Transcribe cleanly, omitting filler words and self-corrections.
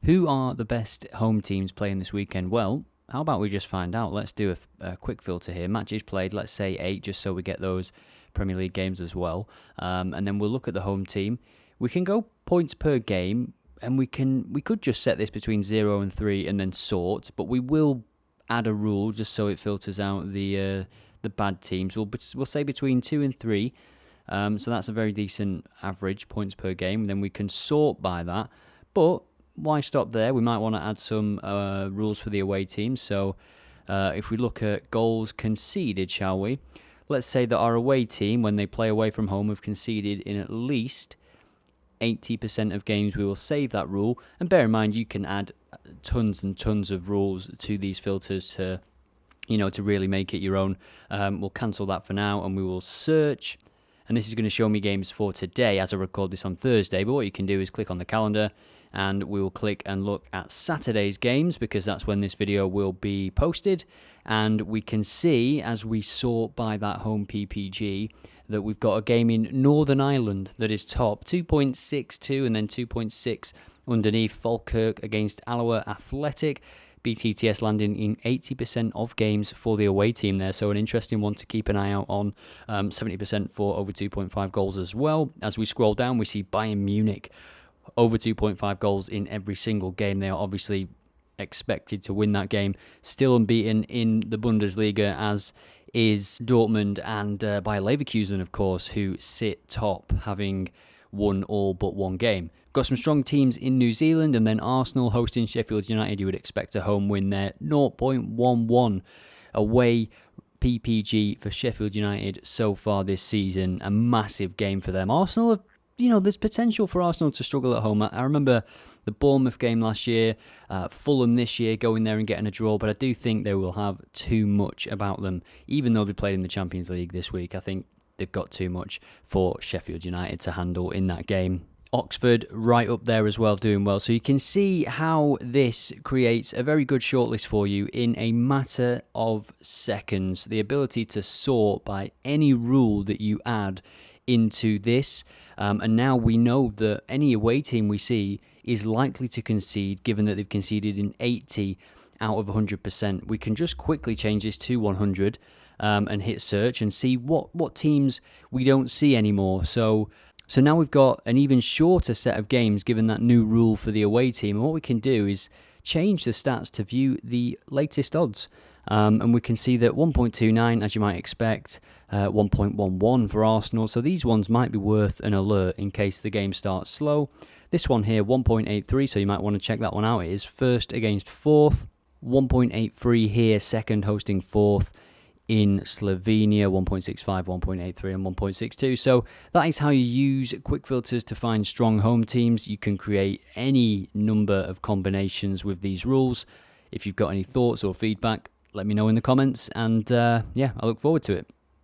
Who are the best home teams playing this weekend? Well, how about we just find out? Let's do a quick filter here. Matches played, let's say 8, just so we get those Premier League games as well. And then we'll look at the home team. We can go points per game, and we could just set this between 0 and 3 and then sort, but we will add a rule just so it filters out the bad teams. We'll say between 2 and 3. So that's a very decent average points per game. Then we can sort by that. But why stop there? We might want to add some rules for the away team. So if we look at goals conceded, shall we? Let's say that our away team, when they play away from home, have conceded in at least 80% of games. We will save that rule. And bear in mind, you can add tons and tons of rules to these filters to really make it your own. We'll cancel that for now, and we will search. And this is going to show me games for today as I record this on Thursday. But what you can do is click on the calendar, and we will click and look at Saturday's games, because that's when this video will be posted. And we can see, as we sort by that home PPG, that we've got a game in Northern Ireland that is top, 2.62, and then 2.6 underneath. Falkirk against Alloa Athletic. BTTS landing in 80% of games for the away team there, so an interesting one to keep an eye out on. 70% for over 2.5 goals as well. As we scroll down, we see Bayern Munich over 2.5 goals in every single game. They are obviously expected to win that game. Still unbeaten in the Bundesliga, as is Dortmund and Bayer Leverkusen, of course, who sit top, having won all but one game. Got some strong teams in New Zealand, and then Arsenal hosting Sheffield United. You would expect a home win there. 0.11 away PPG for Sheffield United so far this season. A massive game for them. Arsenal have, there's potential for Arsenal to struggle at home. I remember the Bournemouth game last year, Fulham this year, going there and getting a draw, but I do think they will have too much about them. Even though they played in the Champions League this week, I think they've got too much for Sheffield United to handle in that game. Oxford right up there as well, doing well. So you can see how this creates a very good shortlist for you in a matter of seconds. The ability to sort by any rule that you add into this. And now we know that any away team we see is likely to concede, given that they've conceded in 80 out of 100%. We can just quickly change this to 100 and hit search and see what teams we don't see anymore. So now we've got an even shorter set of games given that new rule for the away team. And what we can do is change the stats to view the latest odds. And we can see that 1.29, as you might expect, 1.11 for Arsenal. So these ones might be worth an alert in case the game starts slow. This one here, 1.83, so you might want to check that one out. It is first against fourth. 1.83 here, second hosting fourth in Slovenia, 1.65, 1.83 and 1.62. So that is how you use quick filters to find strong home teams. You can create any number of combinations with these rules. If you've got any thoughts or feedback, let me know in the comments, and I look forward to it.